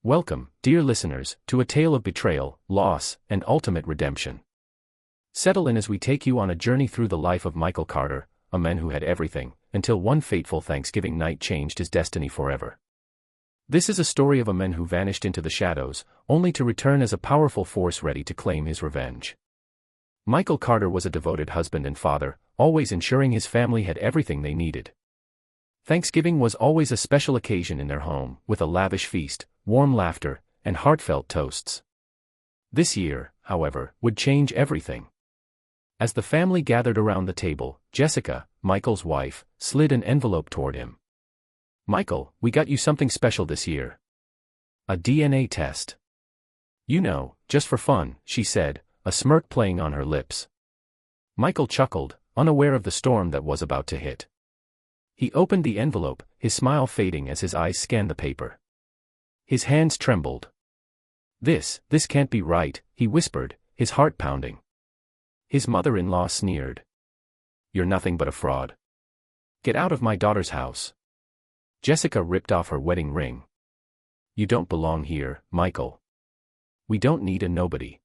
Welcome, dear listeners, to a tale of betrayal, loss, and ultimate redemption. Settle in as we take you on a journey through the life of Michael Carter, a man who had everything, until one fateful Thanksgiving night changed his destiny forever. This is a story of a man who vanished into the shadows, only to return as a powerful force ready to claim his revenge. Michael Carter was a devoted husband and father, always ensuring his family had everything they needed. Thanksgiving was always a special occasion in their home, with a lavish feast, warm laughter, and heartfelt toasts. This year, however, would change everything. As the family gathered around the table, Jessica, Michael's wife, slid an envelope toward him. "Michael, we got you something special this year. A DNA test. You know, just for fun," she said, a smirk playing on her lips. Michael chuckled, unaware of the storm that was about to hit. He opened the envelope, his smile fading as his eyes scanned the paper. His hands trembled. This can't be right," he whispered, his heart pounding. His mother-in-law sneered. "You're nothing but a fraud. Get out of my daughter's house." Jessica ripped off her wedding ring. "You don't belong here, Michael. We don't need a nobody."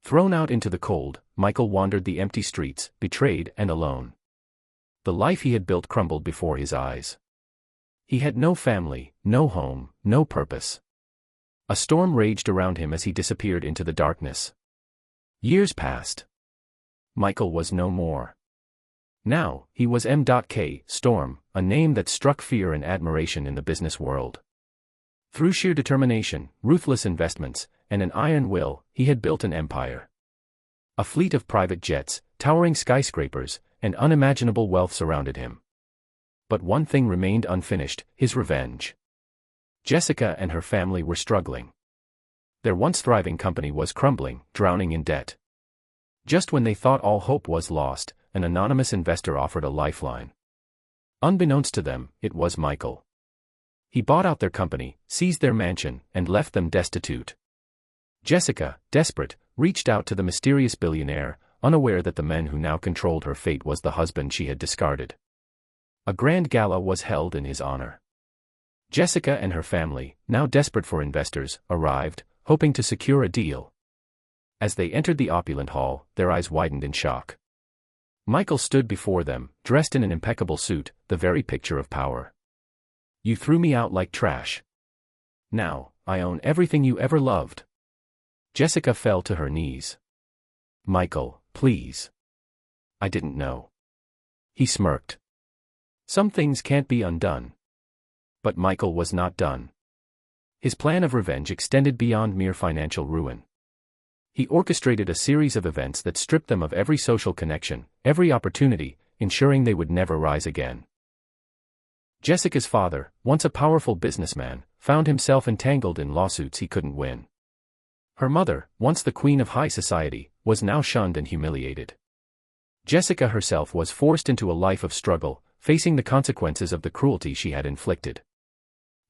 Thrown out into the cold, Michael wandered the empty streets, betrayed and alone. The life he had built crumbled before his eyes. He had no family, no home, no purpose. A storm raged around him as he disappeared into the darkness. Years passed. Michael was no more. Now, he was M.K. Storm, a name that struck fear and admiration in the business world. Through sheer determination, ruthless investments, and an iron will, he had built an empire. A fleet of private jets, towering skyscrapers, and unimaginable wealth surrounded him. But one thing remained unfinished: his revenge. Jessica and her family were struggling. Their once thriving company was crumbling, drowning in debt. Just when they thought all hope was lost, an anonymous investor offered a lifeline. Unbeknownst to them, it was Michael. He bought out their company, seized their mansion, and left them destitute. Jessica, desperate, reached out to the mysterious billionaire, unaware that the man who now controlled her fate was the husband she had discarded. A grand gala was held in his honor. Jessica and her family, now desperate for investors, arrived, hoping to secure a deal. As they entered the opulent hall, their eyes widened in shock. Michael stood before them, dressed in an impeccable suit, the very picture of power. "You threw me out like trash. Now, I own everything you ever loved." Jessica fell to her knees. "Michael, please. I didn't know." He smirked. "Some things can't be undone." But Michael was not done. His plan of revenge extended beyond mere financial ruin. He orchestrated a series of events that stripped them of every social connection, every opportunity, ensuring they would never rise again. Jessica's father, once a powerful businessman, found himself entangled in lawsuits he couldn't win. Her mother, once the queen of high society, was now shunned and humiliated. Jessica herself was forced into a life of struggle, facing the consequences of the cruelty she had inflicted.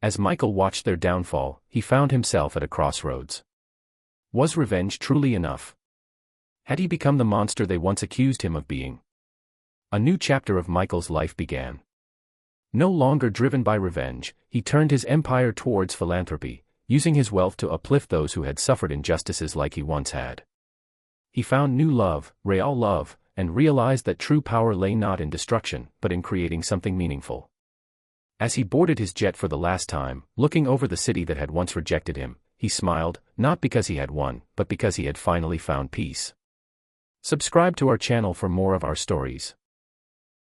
As Michael watched their downfall, he found himself at a crossroads. Was revenge truly enough? Had he become the monster they once accused him of being? A new chapter of Michael's life began. No longer driven by revenge, he turned his empire towards philanthropy, using his wealth to uplift those who had suffered injustices like he once had. He found new love, real love, and realized that true power lay not in destruction, but in creating something meaningful. As he boarded his jet for the last time, looking over the city that had once rejected him, he smiled, not because he had won, but because he had finally found peace. Subscribe to our channel for more of our stories.